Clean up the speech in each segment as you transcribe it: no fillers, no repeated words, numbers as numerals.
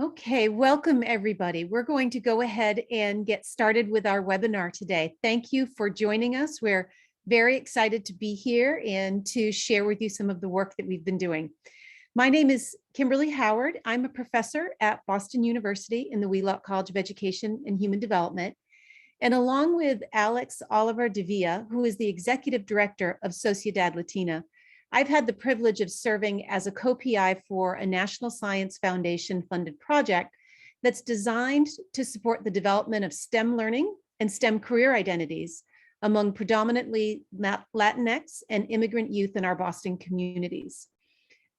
Okay, welcome everybody. We're going to go ahead and get started with our webinar today. Thank you for joining us. We're very excited to be here and to share with you some of the work that we've been doing. My name is Kimberly Howard. I'm a professor at Boston University in the Wheelock College of Education and Human Development. And along with Alex Oliver Davia, who is the executive director of Sociedad Latina, I've had the privilege of serving as a co-PI for a National Science Foundation funded project that's designed to support the development of STEM learning and STEM career identities among predominantly Latinx and immigrant youth in our Boston communities.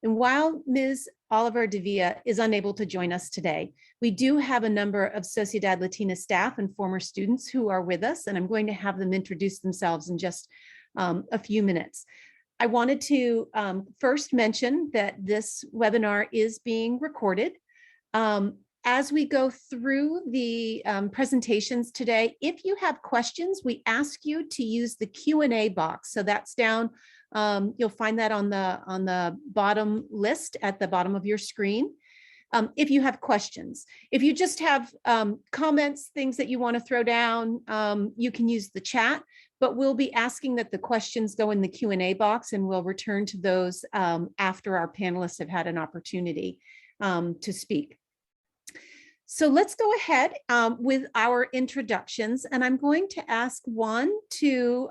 And while Ms. Oliver Davia is unable to join us today, we do have a number of Sociedad Latina staff and former students who are with us, and I'm going to have them introduce themselves in just a few minutes. I wanted to first mention that this webinar is being recorded. As we go through the presentations today, if you have questions, we ask you to use the Q&A box. So that's down, you'll find that on the bottom list at the bottom of your screen. If you have questions, if you just have comments, things that you want to throw down, you can use the chat, but we'll be asking that the questions go in the Q&A box, and we'll return to those after our panelists have had an opportunity to speak. So let's go ahead with our introductions, and I'm going to ask Juan to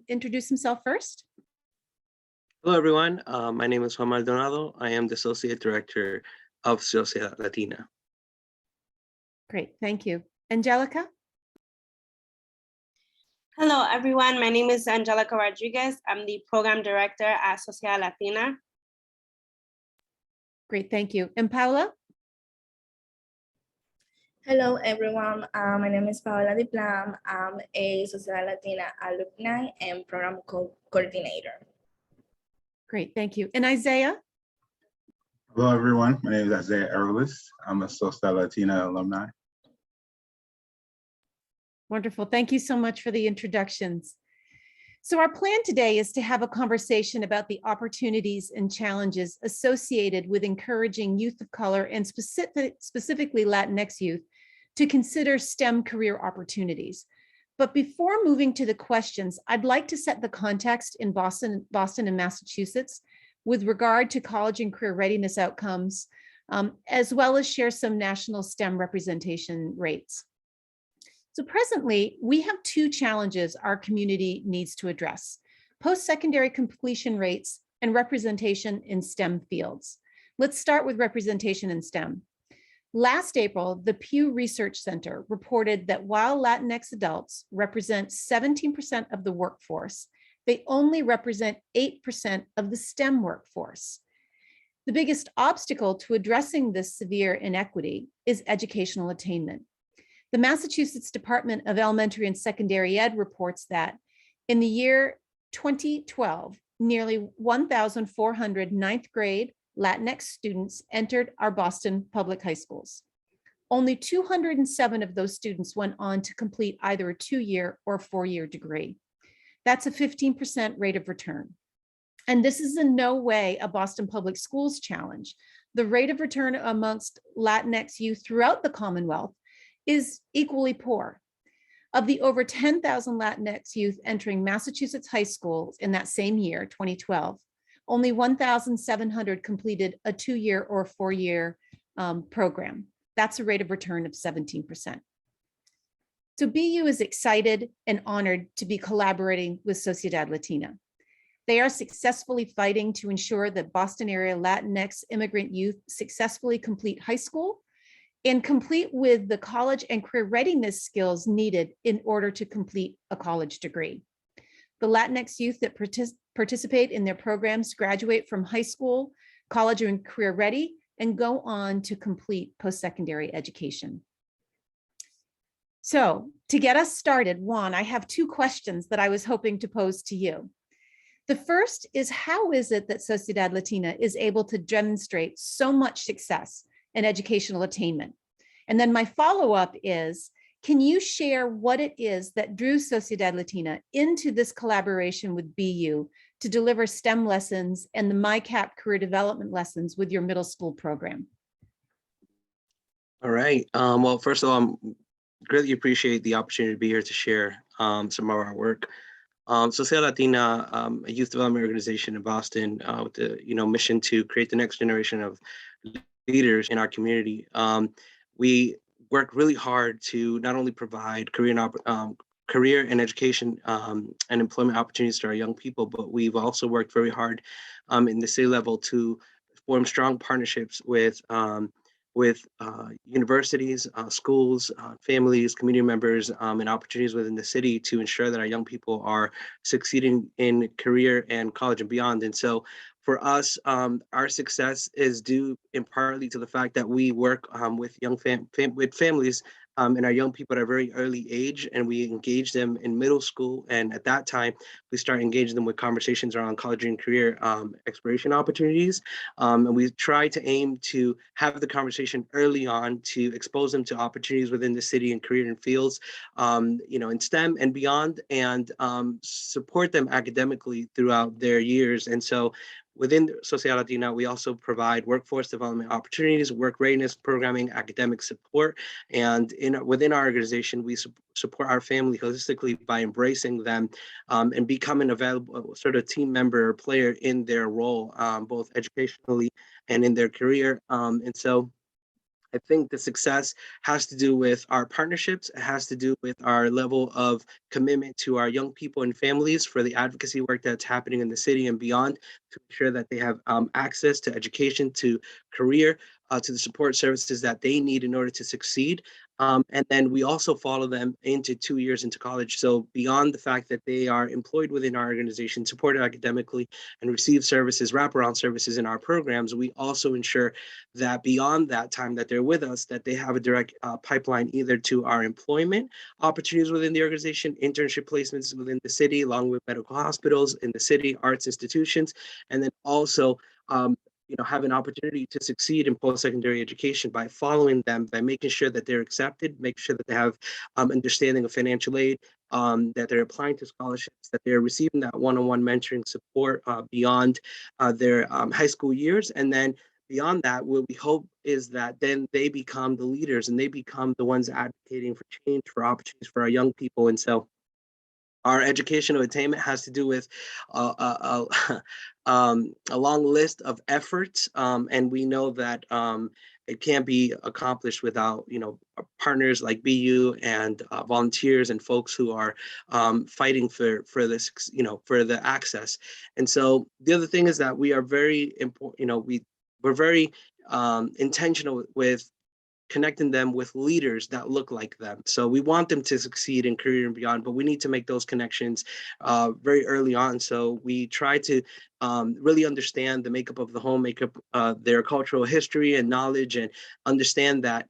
introduce himself first. Hello, everyone. My name is Juan Maldonado. I am the Associate Director of Sociedad Latina. Great, thank you. Angelica? Hello, everyone. My name is Angelica Rodriguez. I'm the Program Director at Sociedad Latina. Great, thank you. And Paula? Hello, everyone. My name is Paola Diplam. I'm a Sociedad Latina alumni and program coordinator. Great, thank you. And Isaiah? Hello, everyone. My name is Isaiah Erolis. I'm a Sociedad Latina alumni. Wonderful. Thank you so much for the introductions. So our plan today is to have a conversation about the opportunities and challenges associated with encouraging youth of color and specifically Latinx youth to consider STEM career opportunities. But before moving to the questions, I'd like to set the context in Boston and Massachusetts with regard to college and career readiness outcomes, as well as share some national STEM representation rates. So presently, we have two challenges our community needs to address: post-secondary completion rates and representation in STEM fields. Let's start with representation in STEM. Last April, the Pew Research Center reported that while Latinx adults represent 17% of the workforce, they only represent 8% of the STEM workforce. The biggest obstacle to addressing this severe inequity is educational attainment. The Massachusetts Department of Elementary and Secondary Ed reports that in the year 2012, nearly 1,400 ninth grade Latinx students entered our Boston public high schools. Only 207 of those students went on to complete either a 2-year or 4-year degree. That's a 15% rate of return. And this is in no way a Boston Public Schools challenge. The rate of return amongst Latinx youth throughout the Commonwealth is equally poor. Of the over 10,000 Latinx youth entering Massachusetts high schools in that same year, 2012, only 1,700 completed a 2-year or 4-year program. That's a rate of return of 17%. So BU is excited and honored to be collaborating with Sociedad Latina. They are successfully fighting to ensure that Boston area Latinx immigrant youth successfully complete high school and complete with the college and career readiness skills needed in order to complete a college degree. The Latinx youth that participate in their programs graduate from high school, college, and career ready, and go on to complete post-secondary education. So to get us started, Juan, I have two questions that I was hoping to pose to you. The first is, how is it that Sociedad Latina is able to demonstrate so much success in educational attainment? And then my follow-up is, can you share what it is that drew Sociedad Latina into this collaboration with BU to deliver STEM lessons and the MyCap career development lessons with your middle school program? All right. Well, first of all, I greatly appreciate the opportunity to be here to share some of our work. Sociedad Latina, a youth development organization in Boston, with the mission to create the next generation of leaders in our community. We work really hard to not only provide career and education and employment opportunities to our young people, but we've also worked very hard in the city level to form strong partnerships with universities, schools, families, community members, and opportunities within the city to ensure that our young people are succeeding in career and college and beyond. And so for us, our success is due in partly to the fact that we work with with families and our young people at a very early age, and we engage them in middle school. And at that time, we start engaging them with conversations around college and career exploration opportunities. And we try to aim to have the conversation early on to expose them to opportunities within the city and career and fields, in STEM and beyond, and support them academically throughout their years. And so within Sociedad Latina, we also provide workforce development opportunities, work readiness programming, academic support. And within our organization, we support our family holistically by embracing them and becoming a valuable sort of team member or player in their role, both educationally and in their career. And so I think the success has to do with our partnerships. It has to do with our level of commitment to our young people and families for the advocacy work that's happening in the city and beyond to ensure that they have access to education, to career, to the support services that they need in order to succeed. And then we also follow them into 2 years into college. So beyond the fact that they are employed within our organization, supported academically, and receive services, wraparound services in our programs, we also ensure that beyond that time that they're with us, that they have a direct pipeline either to our employment opportunities within the organization, internship placements within the city, along with medical hospitals in the city, arts institutions, and then also have an opportunity to succeed in post-secondary education by following them, by making sure that they're accepted, making sure that they have understanding of financial aid, that they're applying to scholarships, that they're receiving that one-on-one mentoring support beyond their high school years. And then beyond that, what we hope is that then they become the leaders and they become the ones advocating for change, for opportunities for our young people. And so our educational attainment has to do with a long list of efforts, and we know that it can't be accomplished without partners like BU and volunteers and folks who are fighting for this, for the access. And so the other thing is that we are very important. We're very intentional with connecting them with leaders that look like them. So we want them to succeed in career and beyond, but we need to make those connections very early on. So we try to really understand the makeup of the home, their cultural history and knowledge, and understand that,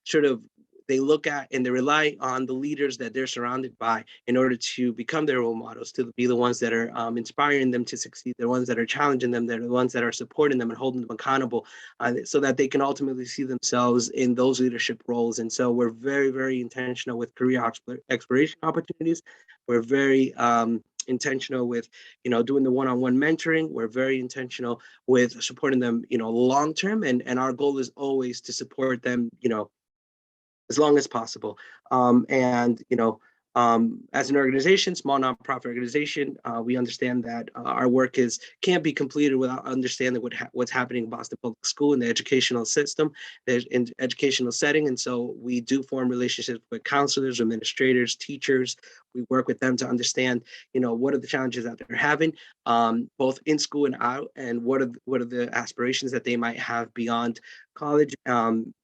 sort of they look at and they rely on the leaders that they're surrounded by in order to become their role models, to be the ones that are inspiring them to succeed, the ones that are challenging them, they're the ones that are supporting them and holding them accountable, so that they can ultimately see themselves in those leadership roles. And so we're very, very intentional with career exploration opportunities. We're very intentional with doing the one-on-one mentoring. We're very intentional with supporting them long term, and our goal is always to support them as long as possible. As an organization, small nonprofit organization, we understand that our work can't be completed without understanding what's happening in Boston Public School in the educational system, in educational setting. And so we do form relationships with counselors, administrators, teachers. We work with them to understand, what are the challenges that they're having, both in school and out, and what are the aspirations that they might have beyond college, beyond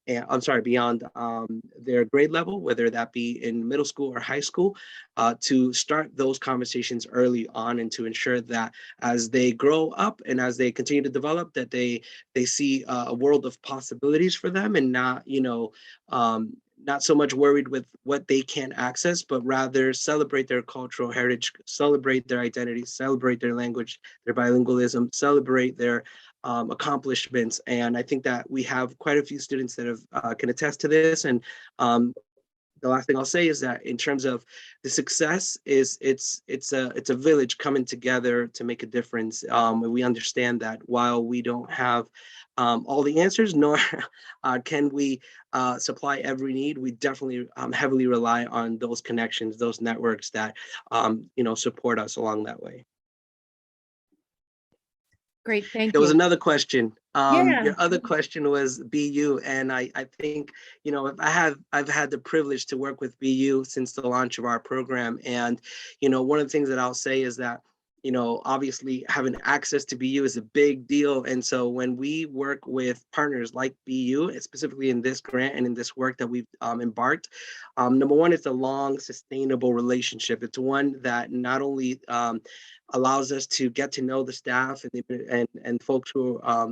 their grade level, whether that be in middle school or high school, to start those conversations early on and to ensure that as they grow up and as they continue to develop, that they see a world of possibilities for them, and not so much worried with what they can't access, but rather celebrate their cultural heritage, celebrate their identity, celebrate their language, their bilingualism, celebrate their accomplishments. And I think that we have quite a few students that can attest to this. And the last thing I'll say is that in terms of the success is it's a village coming together to make a difference. And we understand that while we don't have all the answers, nor can we supply every need, we definitely heavily rely on those connections, those networks that support us along that way. Great, thank There was you. another question. Yeah. Your other question was BU, and I think, if I've had the privilege to work with BU since the launch of our program, and one of the things that I'll say is that obviously having access to BU is a big deal, and so when we work with partners like BU, specifically in this grant and in this work that we've embarked, number one, it's a long, sustainable relationship. It's one that not only allows us to get to know the staff and folks who are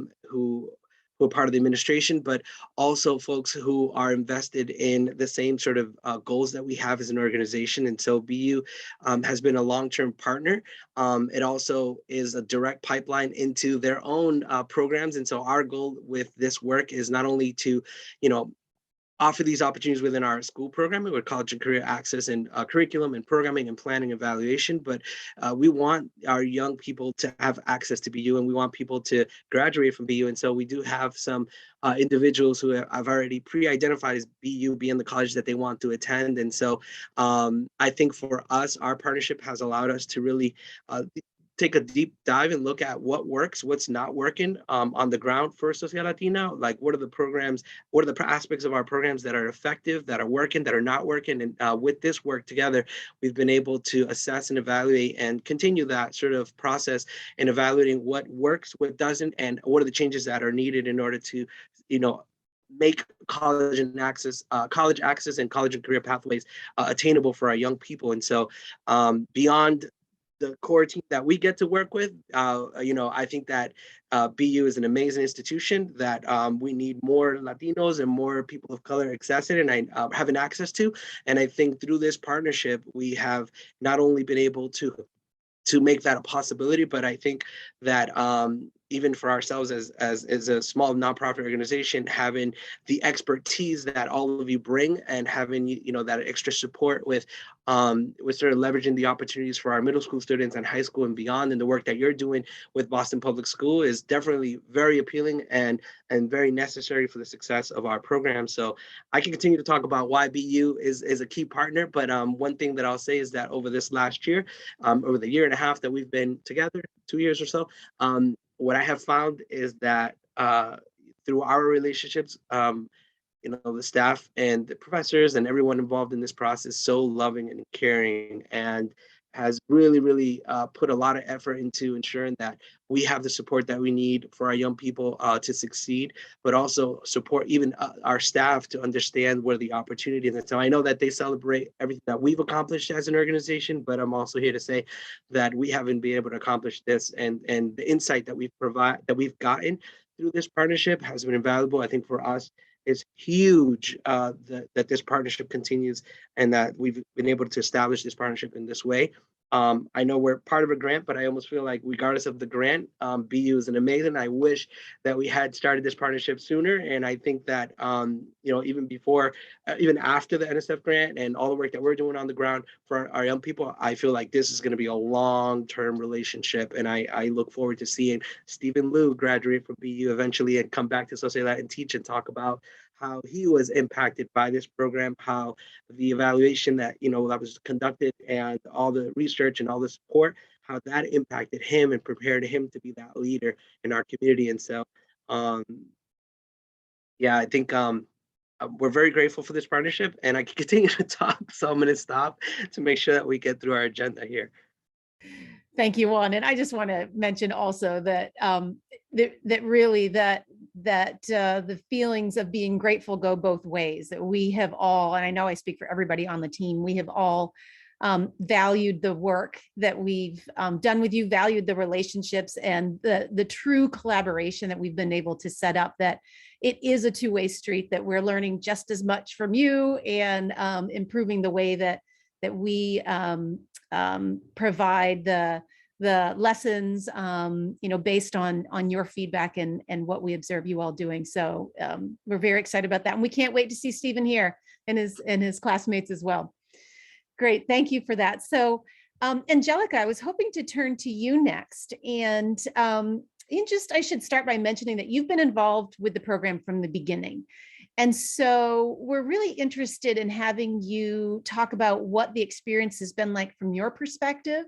part of the administration, but also folks who are invested in the same sort of goals that we have as an organization. And so BU has been a long-term partner. It also is a direct pipeline into their own programs. And so our goal with this work is not only to, offer these opportunities within our school programming with college and career access and curriculum and programming and planning evaluation, but we want our young people to have access to BU, and we want people to graduate from BU. And so we do have some individuals who I've already pre-identified as BU being the college that they want to attend. And so I think for us, our partnership has allowed us to really take a deep dive and look at what works, what's not working on the ground for Sociedad Latina. Like, what are the programs, what are the aspects of our programs that are effective, that are working, that are not working? And with this work together, we've been able to assess and evaluate and continue that sort of process in evaluating what works, what doesn't, and what are the changes that are needed in order to, make college access and college and career pathways attainable for our young people. And so beyond the core team that we get to work with, I think that BU is an amazing institution that we need more Latinos and more people of color accessing and having access to. And I think through this partnership, we have not only been able to make that a possibility, but I think that even for ourselves as a small nonprofit organization, having the expertise that all of you bring and having that extra support with sort of leveraging the opportunities for our middle school students and high school and beyond, and the work that you're doing with Boston Public School is definitely very appealing and very necessary for the success of our program. So I can continue to talk about why BU is a key partner, but one thing that I'll say is that over this last year, over the year and a half that we've been together, 2 years or so, what I have found is that through our relationships, the staff and the professors and everyone involved in this process so loving and caring, and has really, really put a lot of effort into ensuring that we have the support that we need for our young people to succeed, but also support even our staff to understand where the opportunity is. And so I know that they celebrate everything that we've accomplished as an organization, but I'm also here to say that we haven't been able to accomplish this, and the insight that we've gotten through this partnership has been invaluable. I think for us, it's huge that this partnership continues and that we've been able to establish this partnership in this way. I know we're part of a grant, but I almost feel like regardless of the grant, BU is an amazing. I wish that we had started this partnership sooner. And I think that, even before, even after the NSF grant and all the work that we're doing on the ground for our young people, I feel like this is going to be a long-term relationship. And I look forward to seeing Stephen Liu graduate from BU eventually and come back to Sociedad and teach and talk about how he was impacted by this program, how the evaluation that that was conducted and all the research and all the support, how that impacted him and prepared him to be that leader in our community. And so, I think we're very grateful for this partnership, and I can continue to talk, so I'm going to stop to make sure that we get through our agenda here. Thank you, Juan. And I just want to mention also that the feelings of being grateful go both ways. That we have all, and I know I speak for everybody on the team, we have all valued the work that we've done with you, valued the relationships and the true collaboration that we've been able to set up, that it is a two-way street, that we're learning just as much from you and improving the way that we provide the lessons, based on your feedback and what we observe you all doing. So we're very excited about that. And we can't wait to see Stephen here. and his classmates as well. Great, thank you for that. So Angelica, I was hoping to turn to you next. And I should start by mentioning that you've been involved with the program from the beginning. And so we're really interested in having you talk about what the experience has been like from your perspective,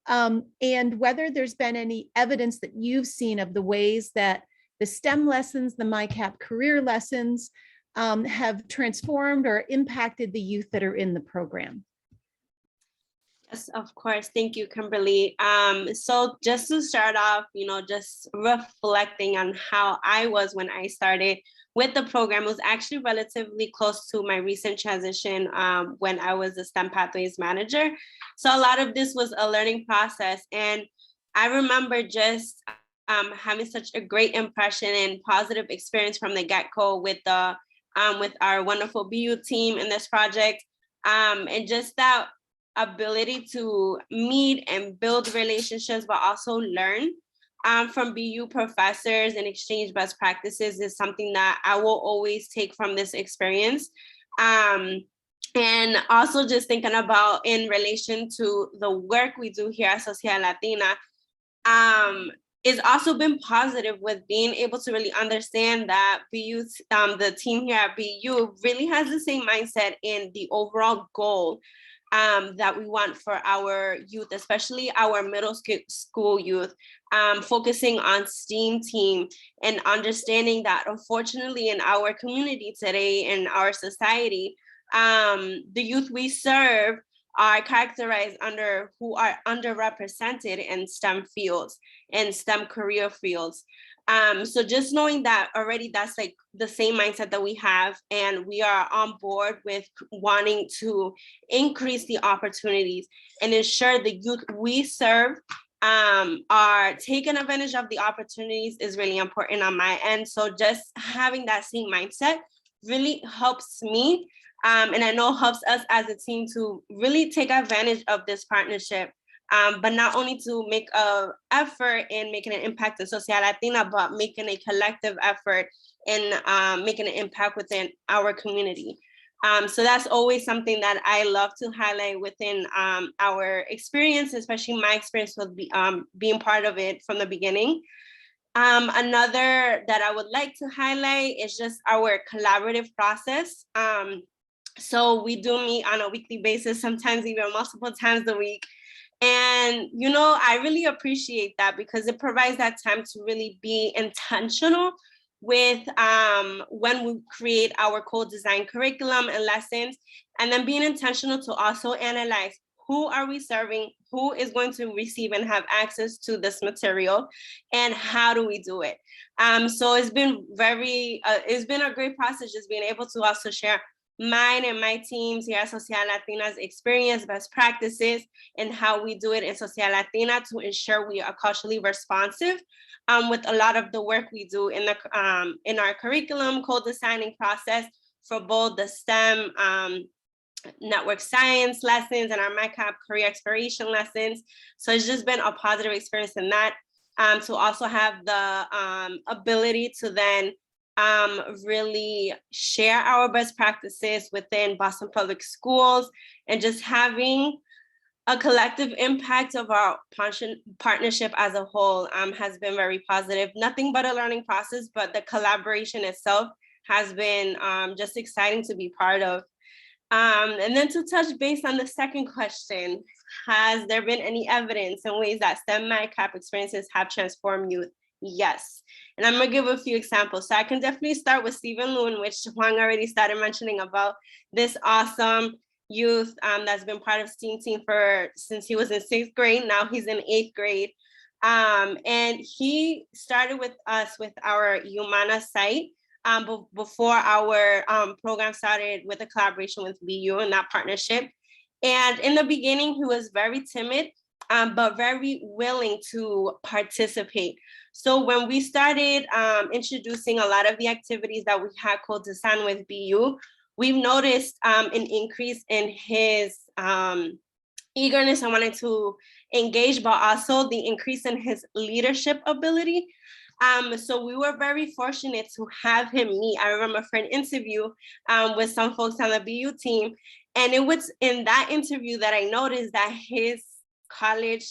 and whether there's been any evidence that you've seen of the ways that the STEM lessons, the MyCap career lessons, have transformed or impacted the youth that are in the program. Yes, of course. Thank you, Kimberly. So just to start off, just reflecting on how I was when I started with the program, was actually relatively close to my recent transition when I was the STEM Pathways Manager. So a lot of this was a learning process. And I remember just having such a great impression and positive experience from the get-go with our wonderful BU team in this project. And just that ability to meet and build relationships, but also learn from BU professors and exchange best practices is something that I will always take from this experience. And also just thinking about in relation to the work we do here at Sociedad Latina, it's also been positive with being able to really understand that BU, the team here at BU really has the same mindset in the overall goal that we want for our youth, especially our middle school youth, focusing on STEAM team and understanding that unfortunately in our community today, in our society, the youth we serve are characterized who are underrepresented in STEM fields and STEM career fields. So just knowing that already, that's like the same mindset that we have, and we are on board with wanting to increase the opportunities and ensure the youth we serve are taking advantage of the opportunities is really important on my end. So just having that same mindset really helps me, and I know helps us as a team to really take advantage of this partnership. But not only to make an effort in making an impact in Sociedad Latina, but making a collective effort in making an impact within our community. So that's always something that I love to highlight within our experience, especially my experience with being part of it from the beginning. Another that I would like to highlight is just our collaborative process. So we do meet on a weekly basis, sometimes even multiple times a week. And, I really appreciate that because it provides that time to really be intentional with when we create our co-design curriculum and lessons, and then being intentional to also analyze who are we serving, who is going to receive and have access to this material, and how do we do it. So it's been a great process just being able to also share mine and my teams here at Sociedad Latina's experience, best practices, and how we do it in Sociedad Latina to ensure we are culturally responsive with a lot of the work we do in our curriculum co-designing process for both the STEM network science lessons and our MyCap career exploration lessons. So it's just been a positive experience in that, to also have the ability to then really share our best practices within Boston Public Schools, and just having a collective impact of our partnership as a whole has been very positive. Nothing but a learning process, but the collaboration itself has been just exciting to be part of. And then to touch base on the second question, has there been any evidence in ways that STEM MyCap experiences have transformed youth? Yes. And I'm going to give a few examples. So I can definitely start with Stephen Loon, which Juan already started mentioning about this awesome youth that's been part of STEAM team since he was in 6th grade. Now he's in 8th grade. And he started with us with our Humana site before our program started with a collaboration with BU and that partnership. And in the beginning, he was very timid, but very willing to participate. So when we started introducing a lot of the activities that we had co-designed with BU, we've noticed an increase in his eagerness and wanting to engage, but also the increase in his leadership ability. So we were very fortunate to have him meet. I remember for an interview with some folks on the BU team. And it was in that interview that I noticed that his college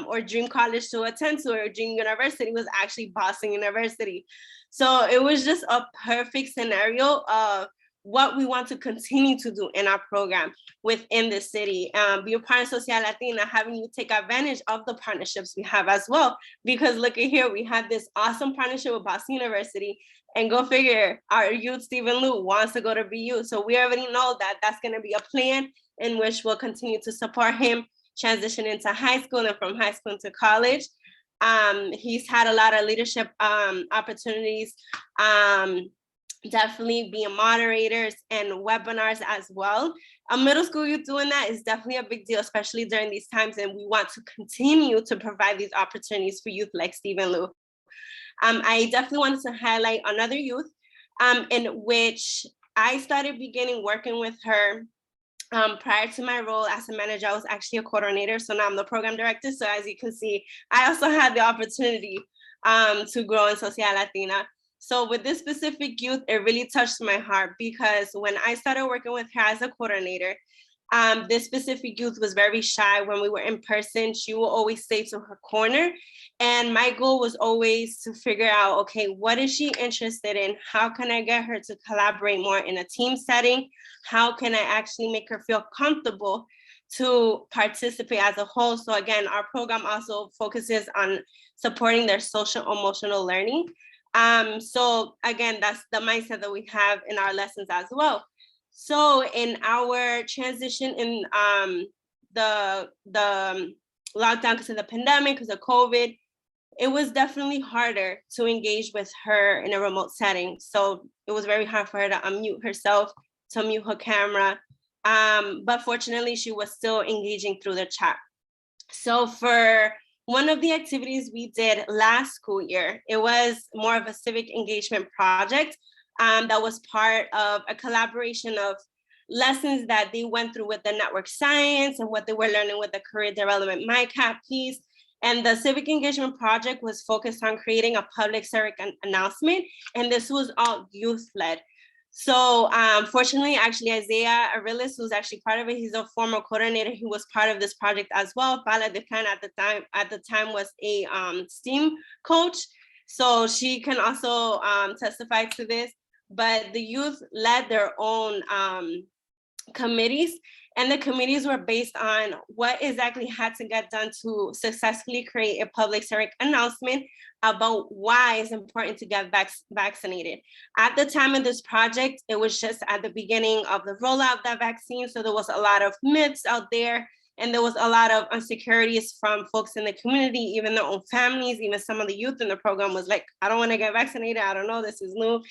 or dream college to attend to, or dream university, was actually Boston University. So it was just a perfect scenario of what we want to continue to do in our program within the city. Be a part of Social Latina, having you take advantage of the partnerships we have as well. Because look at here, we have this awesome partnership with Boston University, and go figure, our youth, Stephen Liu, wants to go to BU. So we already know that that's gonna be a plan in which we'll continue to support him transition into high school and from high school into college. He's had a lot of leadership opportunities, definitely being moderators and webinars as well. A middle school youth doing that is definitely a big deal, especially during these times, and we want to continue to provide these opportunities for youth like Stephen Liu. I definitely wanted to highlight another youth in which I started beginning working with her. Prior to my role as a manager, I was actually a coordinator, so now I'm the program director. So as you can see, I also had the opportunity to grow in Social Latina. So with this specific youth, it really touched my heart, because when I started working with her as a coordinator, this specific youth was very shy. When we were in person, she will always stay to her corner. And my goal was always to figure out, okay, what is she interested in? How can I get her to collaborate more in a team setting? How can I actually make her feel comfortable to participate as a whole? So again, our program also focuses on supporting their social emotional learning. So again, that's the mindset that we have in our lessons as well. So in our transition in the lockdown because of the pandemic, because of COVID, it was definitely harder to engage with her in a remote setting. So it was very hard for her to unmute herself, to mute her camera. But fortunately, she was still engaging through the chat. So for one of the activities we did last school year, it was more of a civic engagement project that was part of a collaboration of lessons that they went through with the network science and what they were learning with the career development MyCap piece. And the civic engagement project was focused on creating a public service announcement. And this was all youth-led. So fortunately, actually, Isaiah Arilis, who's actually part of it, he's a former coordinator. He was part of this project as well. Paula Deplan at the time was a STEAM coach. So she can also testify to this. But the youth led their own committees, and the committees were based on what exactly had to get done to successfully create a public service announcement about why it's important to get vaccinated. At the time of this project, it was just at the beginning of the rollout of that vaccine. So there was a lot of myths out there, and there was a lot of insecurities from folks in the community, even their own families, even some of the youth in the program was like, I don't want to get vaccinated. I don't know, this is new.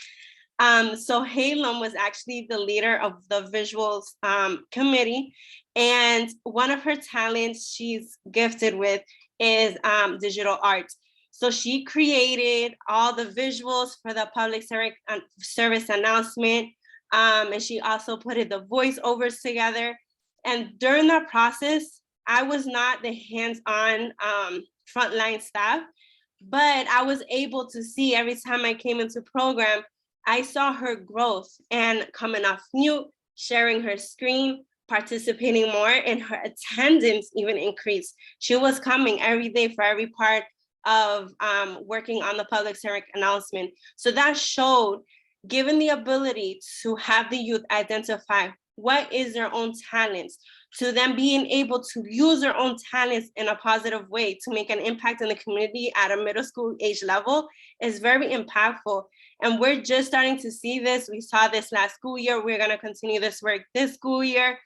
So Halem was actually the leader of the visuals committee. And one of her talents she's gifted with is digital art. So she created all the visuals for the public service announcement. And she also put the voiceovers together. And during that process, I was not the hands-on frontline staff, but I was able to see every time I came into program, I saw her growth and coming off mute, sharing her screen, participating more, and her attendance even increased. She was coming every day for every part of working on the public service announcement. So that showed, given the ability to have the youth identify what is their own talents, to them being able to use their own talents in a positive way to make an impact in the community at a middle school age level is very impactful. And we're just starting to see this. We saw this last school year. We're going to continue this work this school year.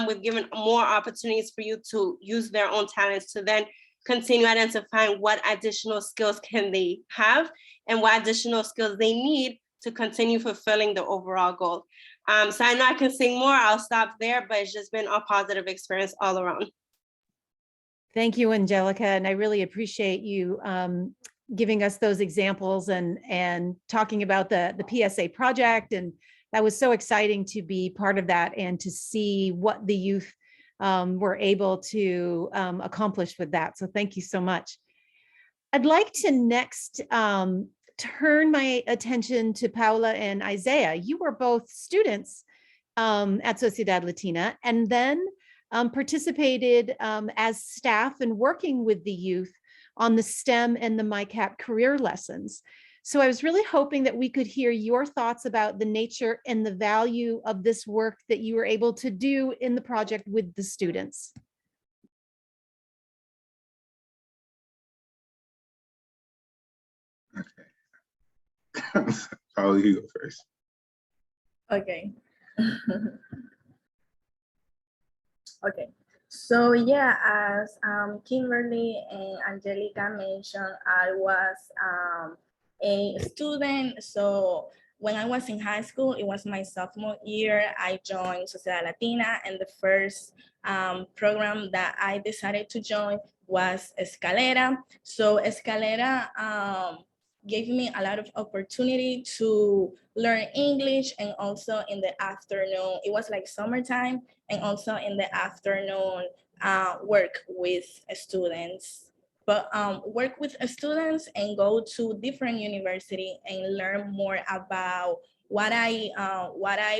We've given more opportunities for you to use their own talents to then continue identifying what additional skills can they have and what additional skills they need to continue fulfilling the overall goal. So I know I can sing more. I'll stop there, but it's just been a positive experience all around. Thank you, Angelica. And I really appreciate you giving us those examples and talking about the PSA project. And that was so exciting to be part of that and to see what the youth were able to accomplish with that. So thank you so much. I'd like to next turn my attention to Paula and Isaiah. You were both students at Sociedad Latina and then participated as staff and working with the youth on the STEM and the MyCap career lessons. So I was really hoping that we could hear your thoughts about the nature and the value of this work that you were able to do in the project with the students. Okay. Paolo, you go first. Okay. Okay. So yeah, as Kimberly and Angelica mentioned, I was a student. So when I was in high school, it was my sophomore year, I joined Sociedad Latina, and the first program that I decided to join was Escalera. So Escalera gave me a lot of opportunity to learn English, and also in the afternoon, it was like summertime, and also in the afternoon, work with students. But work with students and go to different university and learn more about what I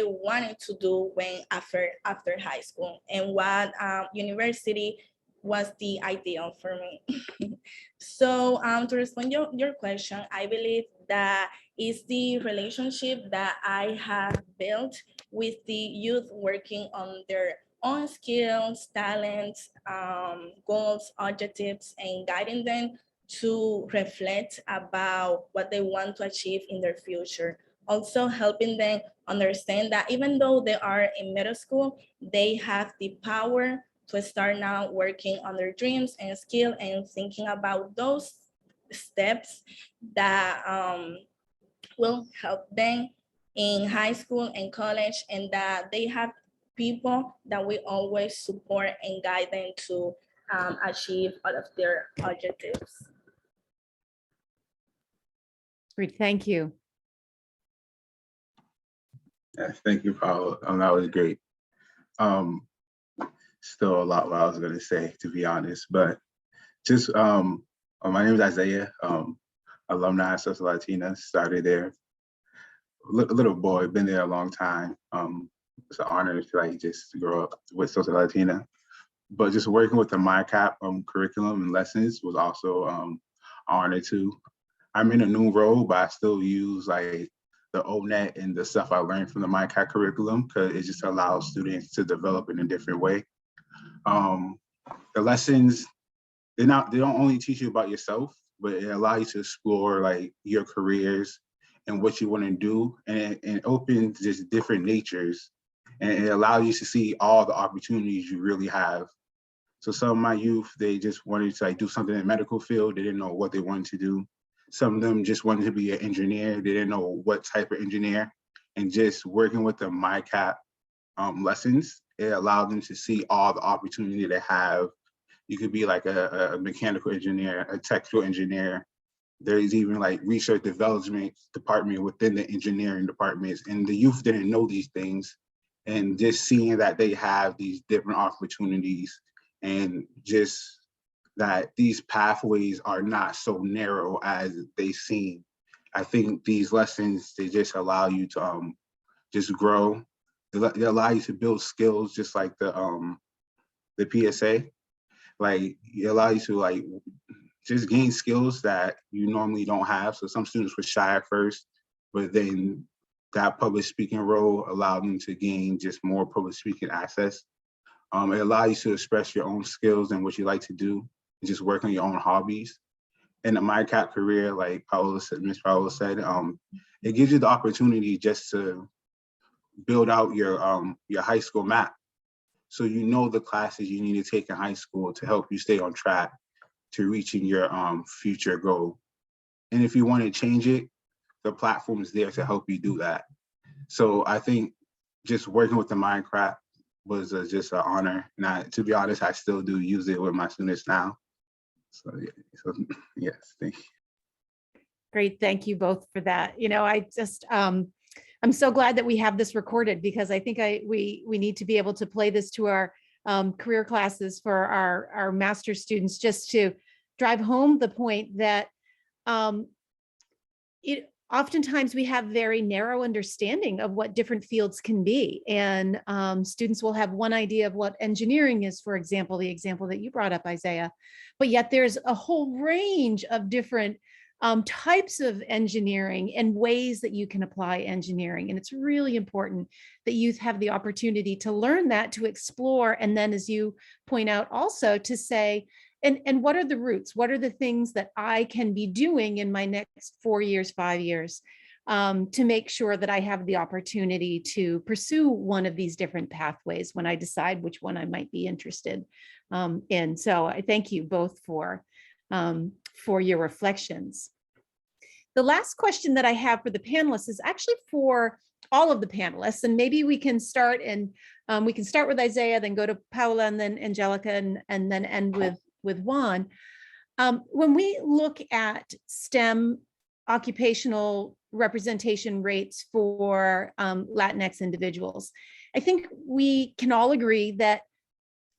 wanted to do when after high school, and what university was the ideal for me. So to respond your question, I believe that is the relationship that I have built with the youth working on their own skills, talents, goals, objectives, and guiding them to reflect about what they want to achieve in their future. Also helping them understand that even though they are in middle school, they have the power to start now working on their dreams and skill, and thinking about those steps that will help them in high school and college, and that they have people that will always support and guide them to achieve all of their objectives. Great, thank you. Yes, thank you, Paolo. That was great. Still a lot what I was going to say, to be honest, but just my name is Isaiah, alumni of Sociedad Latina, started there. Little boy, been there a long time. It's an honor to like just grow up with Sociedad Latina, but just working with the MyCap curriculum and lessons was also an honor too. I'm in a new role, but I still use like the ONET and the stuff I learned from the MyCap curriculum, because it just allows students to develop in a different way. The lessons, they don't only teach you about yourself, but it allows you to explore like your careers and what you want to do, and it opens just different natures, and it allows you to see all the opportunities you really have. So some of my youth, they just wanted to like do something in the medical field. They didn't know what they wanted to do. Some of them just wanted to be an engineer. They didn't know what type of engineer. And just working with the MyCap lessons, it allowed them to see all the opportunity they have. You could be like a mechanical engineer, a technical engineer. There's even like research development department within the engineering departments, and the youth didn't know these things. And just seeing that they have these different opportunities, and just that these pathways are not so narrow as they seem. I think these lessons, they just allow you to just grow. They allow you to build skills, just like the PSA. Like it allows you to like just gain skills that you normally don't have. So some students were shy at first, but then that public speaking role allowed them to gain just more public speaking access. It allows you to express your own skills and what you like to do, and just work on your own hobbies. In the MyCap career, like Miss Paola said, it gives you the opportunity just to build out your high school map. So you know the classes you need to take in high school to help you stay on track to reaching your future goal. And if you want to change it, the platform is there to help you do that. So I think just working with the MyCap was just an honor. And to be honest, I still do use it with my students now. So, yeah, yes, thank you. Great, thank you both for that. You know, I just, I'm so glad that we have this recorded, because I think we need to be able to play this to our career classes for our master students, just to drive home the point that oftentimes we have very narrow understanding of what different fields can be. And students will have one idea of what engineering is, for example, the example that you brought up, Isaiah, but yet there's a whole range of different types of engineering and ways that you can apply engineering. And it's really important that youth have the opportunity to learn that, to explore, and then, as you point out, also to say, and what are the roots? What are the things that I can be doing in my next 4 years, 5 years, to make sure that I have the opportunity to pursue one of these different pathways when I decide which one I might be interested in. So I thank you both for your reflections. The last question that I have for the panelists is actually for all of the panelists, and maybe we can start we can start with Isaiah, then go to Paula, and then Angelica, and then end with Juan. When we look at STEM occupational representation rates for Latinx individuals, I think we can all agree that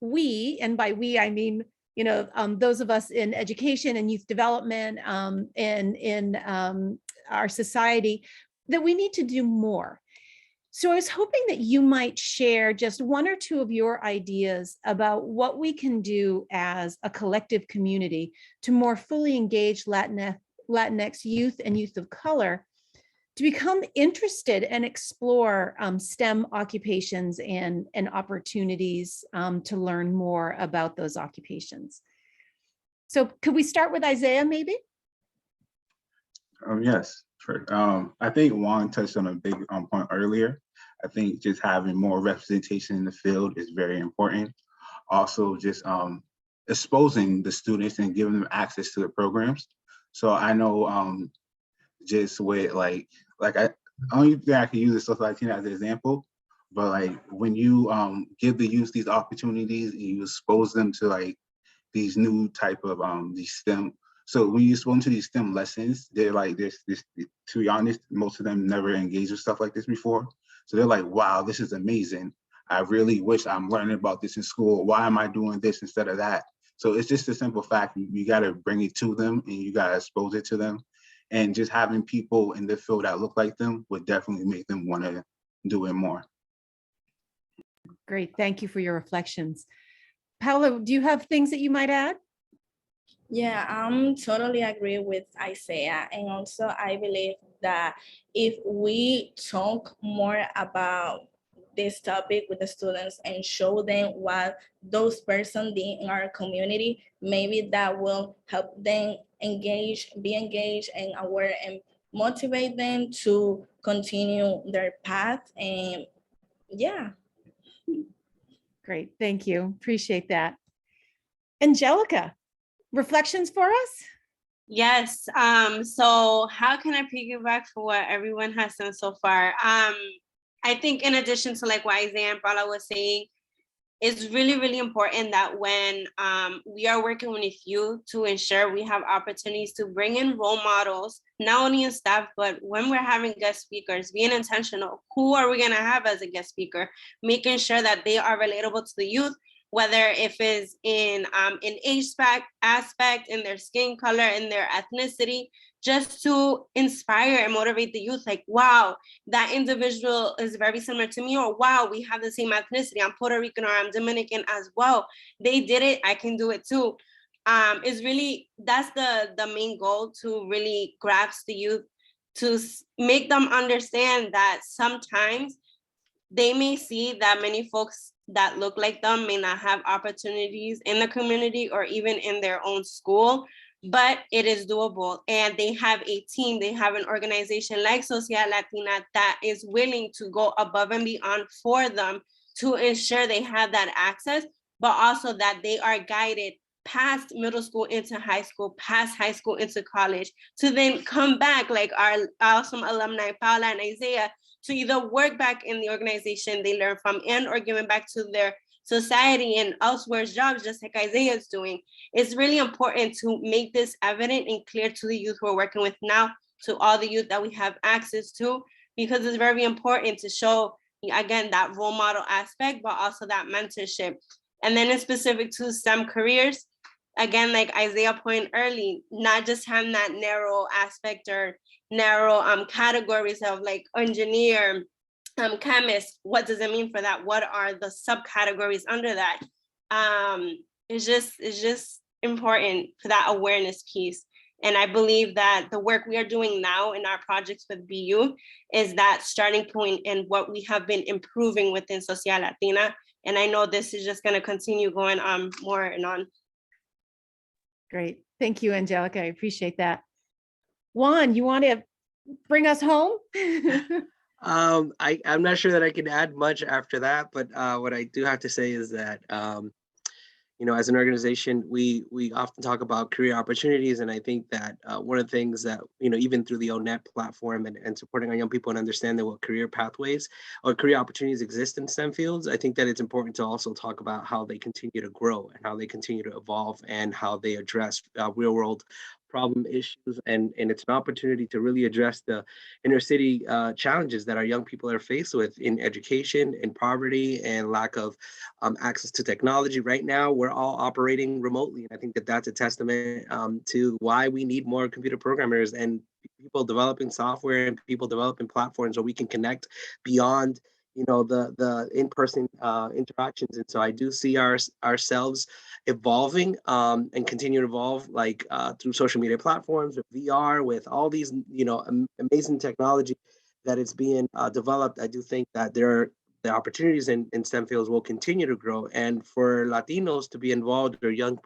we, and by we, I mean, those of us in education and youth development and in our society, that we need to do more. So I was hoping that you might share just one or two of your ideas about what we can do as a collective community to more fully engage Latinx youth and youth of color to become interested and explore STEM occupations and opportunities to learn more about those occupations. So could we start with Isaiah, maybe? Yes, sure. I think Juan touched on a big point earlier. I think just having more representation in the field is very important. Also, just exposing the students and giving them access to the programs. So I know just with like I only thing I can use is Social Latina as an example, but like when you give the youth these opportunities and you expose them to like these new type of these STEM. So when you expose them to these STEM lessons, they're like this, to be honest, most of them never engaged with stuff like this before. So they're like, wow, this is amazing. I really wish I'm learning about this in school. Why am I doing this instead of that? So it's just a simple fact. You got to bring it to them and you got to expose it to them. And just having people in the field that look like them would definitely make them want to do it more. Great, thank you for your reflections. Paula, do you have things that you might add? Yeah, I'm totally agree with Isaiah. And also I believe that if we talk more about this topic with the students and show them what those persons did in our community, maybe that will help them be engaged and aware, and motivate them to continue their path. And yeah. Great, thank you, appreciate that. Angelica, reflections for us? Yes. So how can I piggyback for what everyone has done so far? I think in addition to like what Isaiah and Paula was saying, it's really, really important that when we are working with youth, to ensure we have opportunities to bring in role models, not only in staff, but when we're having guest speakers, being intentional. Who are we going to have as a guest speaker? Making sure that they are relatable to the youth, whether if it's in age aspect, in their skin color, in their ethnicity, just to inspire and motivate the youth. Like, wow, that individual is very similar to me, or wow, we have the same ethnicity. I'm Puerto Rican or I'm Dominican as well. They did it, I can do it too. Is really, that's the main goal, to really grasp the youth, to make them understand that sometimes they may see that many folks that look like them may not have opportunities in the community or even in their own school, but it is doable. And they have a team, they have an organization like Sociedad Latina that is willing to go above and beyond for them to ensure they have that access, but also that they are guided past middle school into high school, past high school into college, to then come back like our awesome alumni, Paula and Isaiah, to either work back in the organization they learn from and or giving back to their society and elsewhere jobs, just like Isaiah is doing. It's really important to make this evident and clear to the youth we're working with now, to all the youth that we have access to, because it's very important to show, again, that role model aspect, but also that mentorship. And then in specific to STEM careers, again, like Isaiah pointed early, not just having that narrow aspect or narrow categories of like engineer, chemist. What does it mean for that? What are the subcategories under that? It's just important for that awareness piece. And I believe that the work we are doing now in our projects with BU is that starting point and what we have been improving within Sociedad Latina. And I know this is just going to continue going on more and on. Great. Thank you, Angelica. I appreciate that. Juan, you want to bring us home? I'm not sure that I can add much after that, but what I do have to say is that as an organization, we often talk about career opportunities, and I think that one of the things that even through the ONET platform and supporting our young people and understanding what career pathways or career opportunities exist in STEM fields, I think that it's important to also talk about how they continue to grow and how they continue to evolve and how they address real world problem issues, and it's an opportunity to really address the inner city challenges that our young people are faced with in education, in poverty, and lack of access to technology. Right now, we're all operating remotely, and I think that that's a testament to why we need more computer programmers and people developing software and people developing platforms where we can connect beyond the in-person interactions. And so I do see ourselves evolving and continue to evolve, like through social media platforms, with VR, with all these amazing technology that is being developed. I do think that the opportunities in STEM fields will continue to grow, and for Latinos to be involved, or young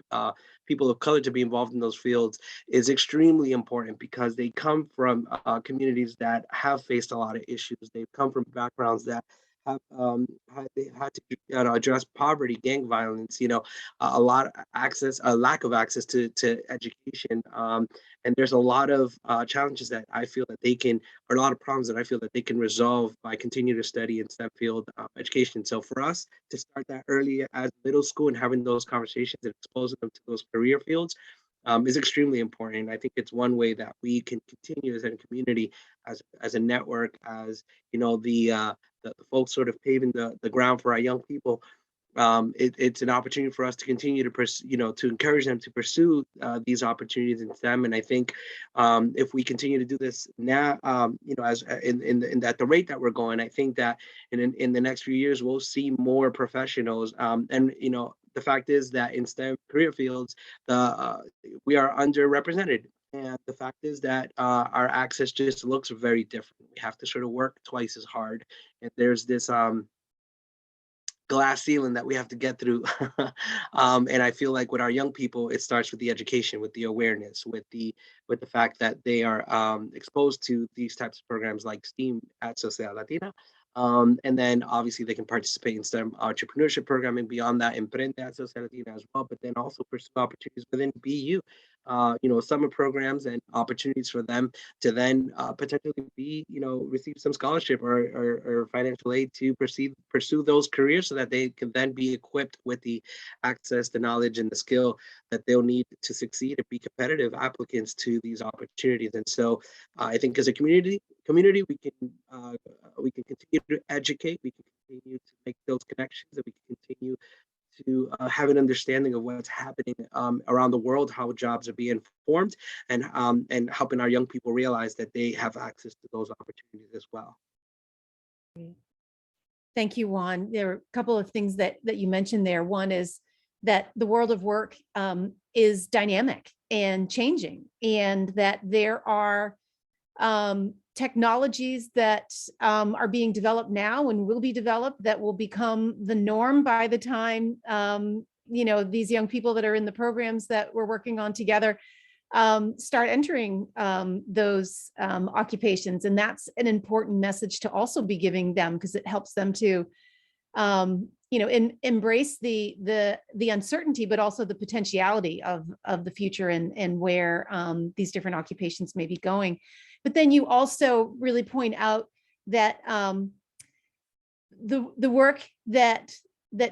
people of color to be involved in those fields, is extremely important because they come from communities that have faced a lot of issues. They've come from backgrounds that have had to address poverty, gang violence, a lack of access to education. And there's a lot of challenges that I feel that they can, or a lot of problems that I feel that they can resolve by continuing to study in STEM field education. So for us to start that early as middle school and having those conversations and exposing them to those career fields is extremely important. I think it's one way that we can continue as a community, as a network, as the folks sort of paving the ground for our young people. It's an opportunity for us to continue to pursue, to encourage them to pursue these opportunities in STEM. And I think if we continue to do this now, as at the rate that we're going, I think that in the next few years we'll see more professionals. The fact is that in STEM career fields, we are underrepresented. And the fact is that our access just looks very different. We have to sort of work twice as hard. And there's this glass ceiling that we have to get through. And I feel like with our young people, it starts with the education, with the awareness, with the fact that they are exposed to these types of programs like STEAM at Sociedad Latina. And then obviously they can participate in STEM entrepreneurship programming beyond that, Emprende at Sociedad Latina as well, but then also pursue opportunities within BU. Summer programs and opportunities for them to then potentially receive some scholarship or financial aid to pursue those careers, so that they can then be equipped with the access, the knowledge, and the skill that they'll need to succeed and be competitive applicants to these opportunities. And so I think as a community, we can continue to educate, we can continue to make those connections, and we can continue to have an understanding of what's happening around the world, how jobs are being formed, and helping our young people realize that they have access to those opportunities as well. Thank you, Juan. There are a couple of things that you mentioned there. One is that the world of work is dynamic and changing, and that there are technologies that are being developed now and will be developed that will become the norm by the time these young people that are in the programs that we're working on together start entering those occupations. And that's an important message to also be giving them, because it helps them to embrace the uncertainty, but also the potentiality of the future and where these different occupations may be going. But then you also really point out that the work that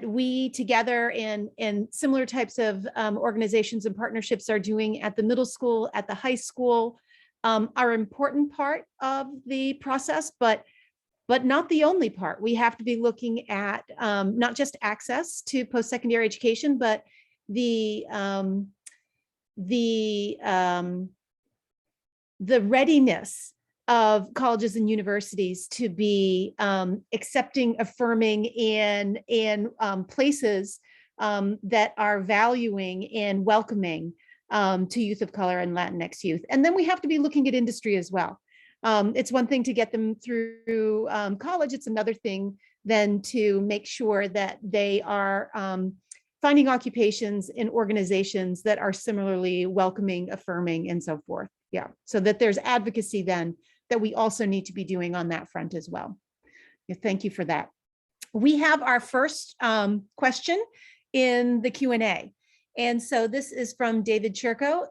we together and similar types of organizations and partnerships are doing at the middle school, at the high school, are an important part of the process, but not the only part. We have to be looking at not just access to post-secondary education, but the the readiness of colleges and universities to be accepting, affirming, and places that are valuing and welcoming to youth of color and Latinx youth. And then we have to be looking at industry as well. It's one thing to get them through college. It's another thing then to make sure that they are finding occupations in organizations that are similarly welcoming, affirming, and so forth. Yeah, so that there's advocacy then that we also need to be doing on that front as well. Yeah, thank you for that. We have our first question in the Q&A. And so this is from David Cherko.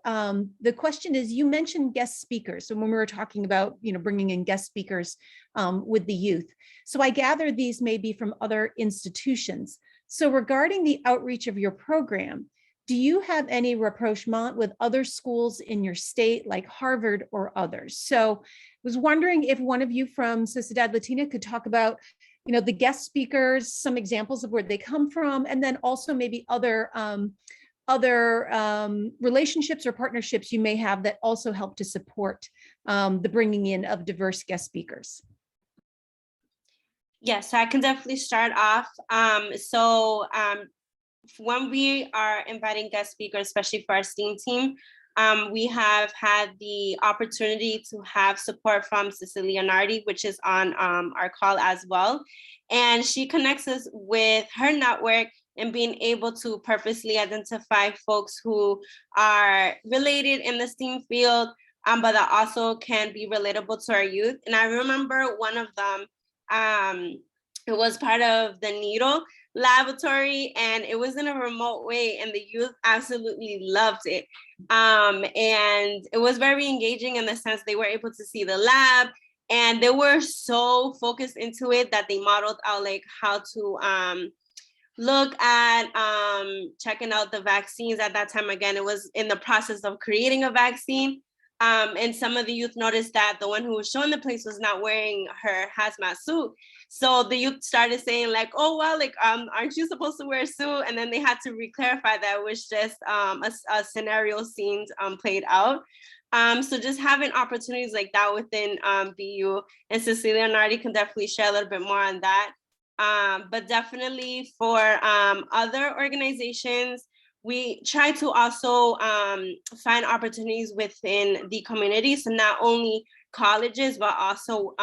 The question is, you mentioned guest speakers. So when we were talking about, bringing in guest speakers with the youth. So I gather these may be from other institutions. So regarding the outreach of your program, do you have any rapprochement with other schools in your state, like Harvard or others? So I was wondering if one of you from Sociedad Latina could talk about, the guest speakers, some examples of where they come from, and then also maybe other relationships or partnerships you may have that also help to support the bringing in of diverse guest speakers. Yes, I can definitely start off. When we are inviting guest speakers, especially for our STEAM team, we have had the opportunity to have support from Cecilia Nardi, which is on our call as well. And she connects us with her network and being able to purposely identify folks who are related in the STEAM field, but that also can be relatable to our youth. And I remember one of them, it was part of the NEEDLE laboratory, and it was in a remote way, and the youth absolutely loved it. And it was very engaging in the sense they were able to see the lab, and they were so focused into it that they modeled out like how to look at checking out the vaccines. At that time, again, it was in the process of creating a vaccine. And some of the youth noticed that the one who was showing the place was not wearing her hazmat suit. So the youth started saying like, oh, well, like, aren't you supposed to wear a suit? And then they had to re-clarify that it was just a scenario scene played out. So just having opportunities like that within BU, and Cecilia Nardi can definitely share a little bit more on that. But definitely for other organizations, we try to also find opportunities within the community. So not only colleges, but also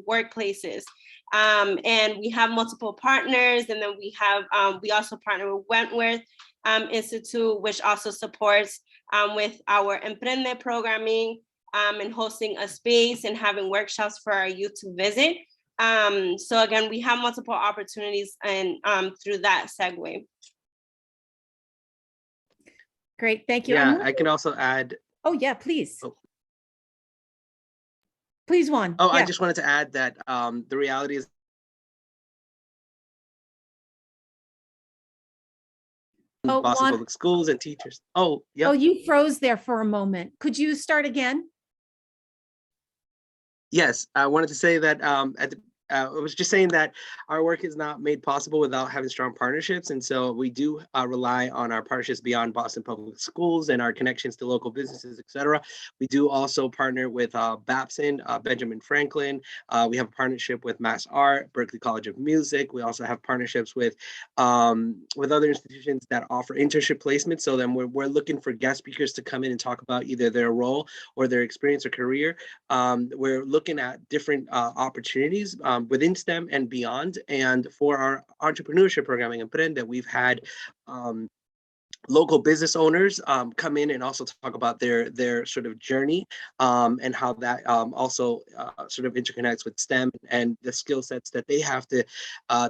workplaces. And we have multiple partners. And then we also partner with Wentworth Institute, which also supports with our Emprende programming and hosting a space and having workshops for our youth to visit. So again, we have multiple opportunities and through that segue. Great, thank you. Yeah, I can also add. Oh yeah, please. Oh. Please, Juan. Oh, yeah. I just wanted to add that the reality is Boston Public Schools and teachers. Oh, yeah. Oh, you froze there for a moment. Could you start again? Yes, I wanted to say that I was just saying that our work is not made possible without having strong partnerships. And so we do rely on our partnerships beyond Boston Public Schools and our connections to local businesses, et cetera. We do also partner with Babson, Benjamin Franklin. We have a partnership with Mass Art, Berklee College of Music. We also have partnerships with other institutions that offer internship placements. So then we're looking for guest speakers to come in and talk about either their role or their experience or career. We're looking at different opportunities within STEM and beyond. And for our entrepreneurship programming in Emprende, we've had local business owners come in and also talk about their sort of journey and how that also sort of interconnects with STEM and the skill sets that they have to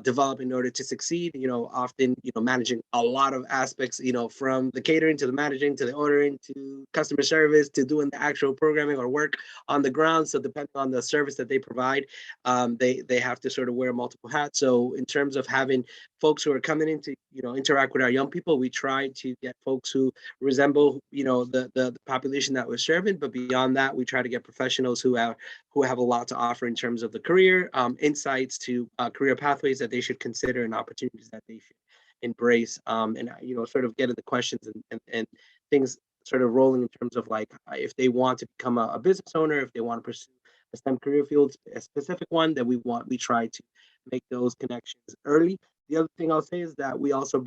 develop in order to succeed. Often, managing a lot of aspects, from the catering to the managing to the ordering to customer service to doing the actual programming or work on the ground. So depending on the service that they provide, they have to sort of wear multiple hats. So in terms of having folks who are coming in to, interact with our young people, we try to get folks who resemble, the population that we're serving. But beyond that, we try to get professionals who have a lot to offer in terms of the career insights to career pathways that they should consider and opportunities that they should embrace. And sort of get into questions and things sort of rolling in terms of like if they want to become a business owner, if they want to pursue a STEM career field, a specific one, that we try to make those connections early. The other thing I'll say is that we also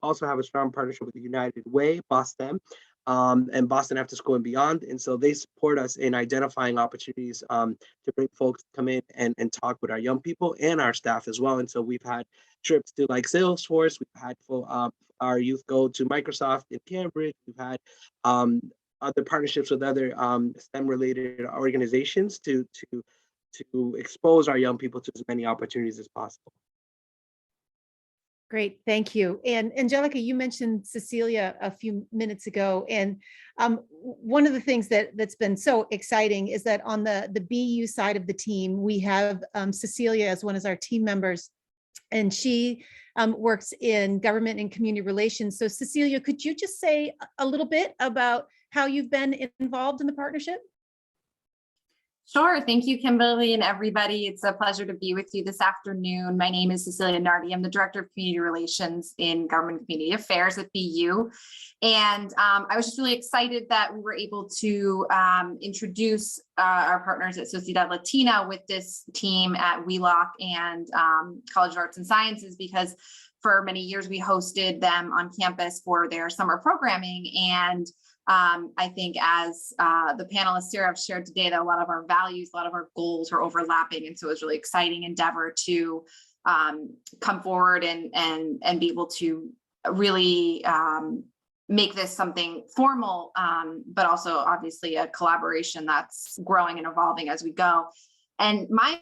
also have a strong partnership with the United Way, Boston, and Boston After School and Beyond. And so they support us in identifying opportunities to bring folks to come in and talk with our young people and our staff as well. And so we've had trips to like Salesforce, we've had our youth go to Microsoft in Cambridge, we've had other partnerships with other STEM related organizations to expose our young people to as many opportunities as possible. Great, thank you. And Angelica, you mentioned Cecilia a few minutes ago, and one of the things that's been so exciting is that on the BU side of the team, we have Cecilia as one of our team members, and she works in government and community relations. So Cecilia, could you just say a little bit about how you've been involved in the partnership? Sure. Thank you, Kimberly, and everybody. It's a pleasure to be with you this afternoon. My name is Cecilia Nardi. I'm the Director of Community Relations in Government and Community Affairs at BU. And I was just really excited that we were able to introduce our partners at Sociedad Latina with this team at Wheelock and College of Arts and Sciences, because for many years we hosted them on campus for their summer programming. And I think as the panelists here have shared today, that a lot of our values, a lot of our goals are overlapping. And so it was really exciting endeavor to come forward and be able to really make this something formal, but also obviously a collaboration that's growing and evolving as we go. And my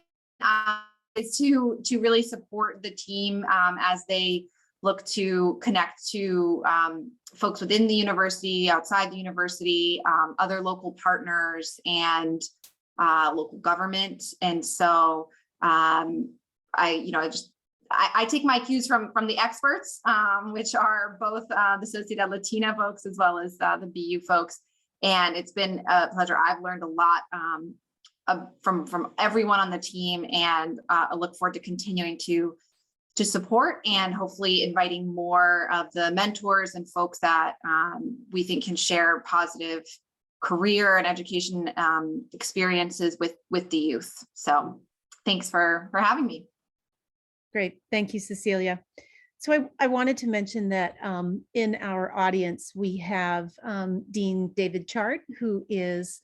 is to really support the team as they look to connect to folks within the university, outside the university, other local partners, and local government. And so I take my cues from the experts, which are both the Sociedad Latina folks as well as the BU folks. And it's been a pleasure. I've learned a lot from everyone on the team, and I look forward to continuing to support and hopefully inviting more of the mentors and folks that we think can share positive career and education experiences with the youth. So thanks for having me. Great, thank you, Cecilia. So I wanted to mention that in our audience, we have Dean David Chard, who is,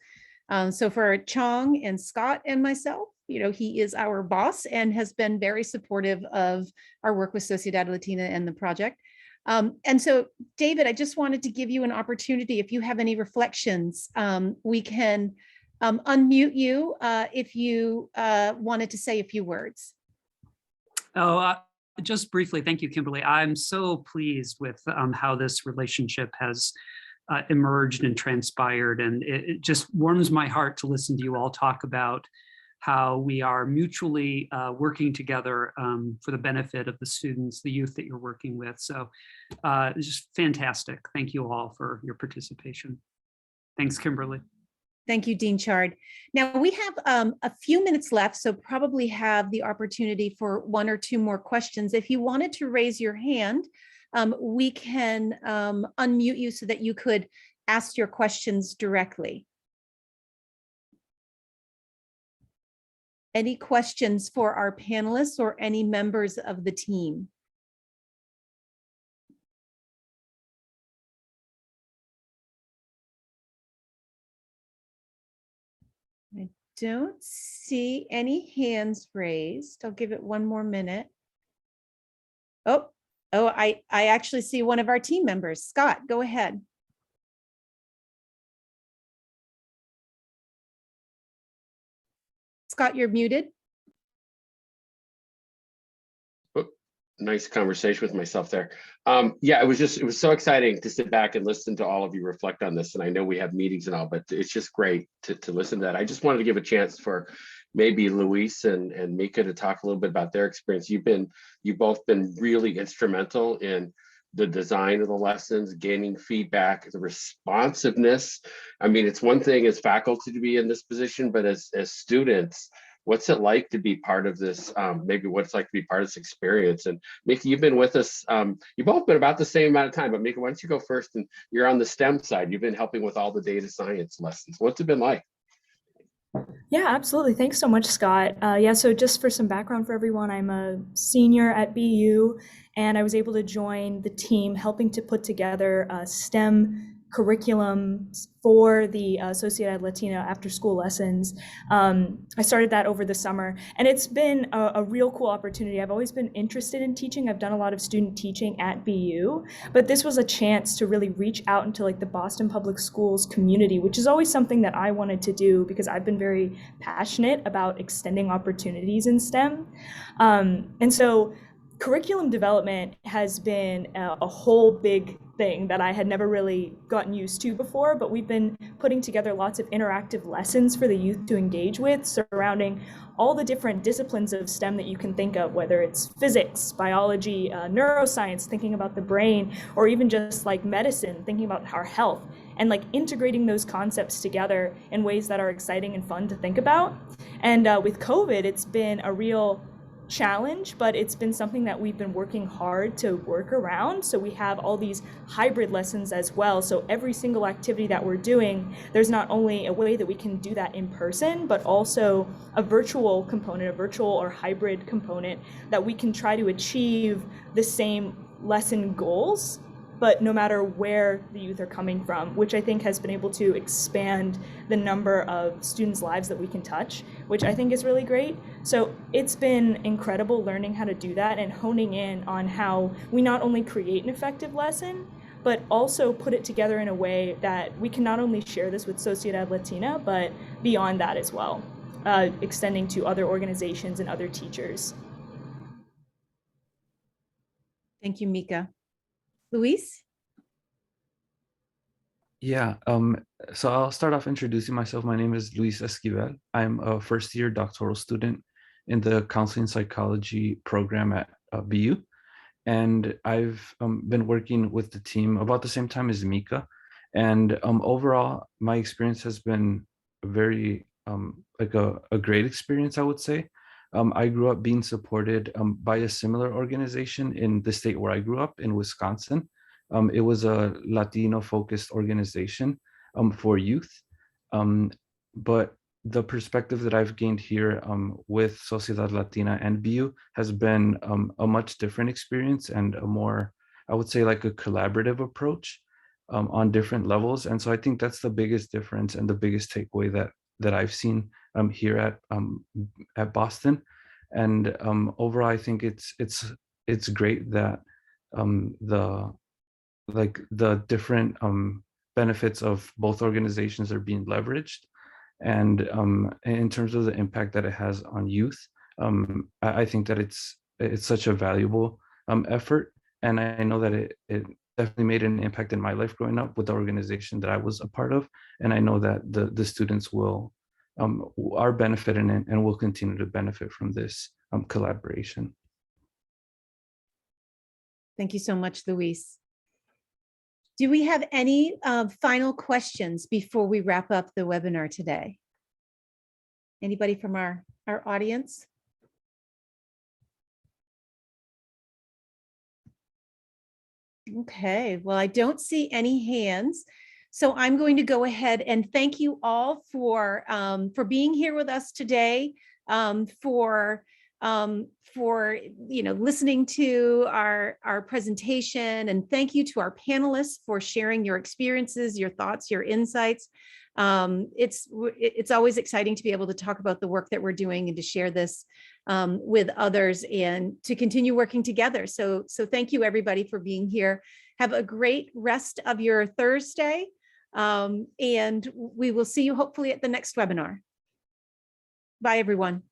so for Chong and Scott and myself, he is our boss and has been very supportive of our work with Sociedad Latina and the project. And so, David, I just wanted to give you an opportunity. If you have any reflections, we can unmute you if you wanted to say a few words. Just briefly, thank you, Kimberly. I'm so pleased with how this relationship has emerged and transpired. And it just warms my heart to listen to you all talk about how we are mutually working together for the benefit of the students, the youth that you're working with. So it's just fantastic. Thank you all for your participation. Thanks, Kimberly. Thank you, Dean Chard. Now we have a few minutes left, so probably have the opportunity for one or two more questions. If you wanted to raise your hand, we can unmute you so that you could ask your questions directly. Any questions for our panelists or any members of the team? I don't see any hands raised. I'll give it one more minute. Oh, I actually see one of our team members. Scott, go ahead. Scott, you're muted. Oh, nice conversation with myself there. Yeah, it was so exciting to sit back and listen to all of you reflect on this. And I know we have meetings and all, but it's just great to listen to that. I just wanted to give a chance for maybe Luis and Mika to talk a little bit about their experience. You've both been really instrumental in the design of the lessons, gaining feedback, the responsiveness. I mean, it's one thing as faculty to be in this position, but as students, what's it like to be part of this, maybe what it's like to be part of this experience. And Mika, you've been with us, you've both been about the same amount of time, but Mika, why don't you go first? And you're on the STEM side. You've been helping with all the data science lessons. What's it been like? Yeah, absolutely. Thanks so much, Scott. Yeah, so just for some background for everyone, I'm a senior at BU, and I was able to join the team helping to put together a STEM curriculum for the Sociedad Latina after school lessons. I started that over the summer, and it's been a real cool opportunity. I've always been interested in teaching. I've done a lot of student teaching at BU, but this was a chance to really reach out into like the Boston Public Schools community, which is always something that I wanted to do because I've been very passionate about extending opportunities in STEM. And so curriculum development has been a whole big thing that I had never really gotten used to before, but we've been putting together lots of interactive lessons for the youth to engage with surrounding all the different disciplines of STEM that you can think of, whether it's physics, biology, neuroscience, thinking about the brain, or even just like medicine, thinking about our health, and like integrating those concepts together in ways that are exciting and fun to think about. And with COVID, it's been a real challenge, but it's been something that we've been working hard to work around. So we have all these hybrid lessons as well. So every single activity that we're doing, there's not only a way that we can do that in person, but also a virtual component, a virtual or hybrid component that we can try to achieve the same lesson goals, but no matter where the youth are coming from, which I think has been able to expand the number of students' lives that we can touch, which I think is really great. So it's been incredible learning how to do that and honing in on how we not only create an effective lesson, but also put it together in a way that we can not only share this with Sociedad Latina, but beyond that as well, extending to other organizations and other teachers. Thank you, Mika. Luis? Yeah, so I'll start off introducing myself. My name is Luis Esquivel. I'm a first-year doctoral student in the counseling psychology program at BU. And I've been working with the team about the same time as Mika. And overall, my experience has been very, like a great experience, I would say. I grew up being supported by a similar organization in the state where I grew up in Wisconsin. It was a Latino-focused organization for youth. But the perspective that I've gained here with Sociedad Latina and BU has been a much different experience and a more, I would say, like a collaborative approach on different levels. And so I think that's the biggest difference and the biggest takeaway that I've seen here at Boston. And overall, I think it's great that the different benefits of both organizations are being leveraged. And in terms of the impact that it has on youth, I think that it's such a valuable effort. And I know that it definitely made an impact in my life growing up with the organization that I was a part of. And I know that the students are benefiting and will continue to benefit from this collaboration. Thank you so much, Luis. Do we have any final questions before we wrap up the webinar today? Anybody from our audience? Okay, well, I don't see any hands. So I'm going to go ahead and thank you all for being here with us today, for listening to our presentation, and thank you to our panelists for sharing your experiences, your thoughts, your insights. It's always exciting to be able to talk about the work that we're doing and to share this with others and to continue working together. So thank you everybody for being here. Have a great rest of your Thursday. And we will see you hopefully at the next webinar. Bye, everyone.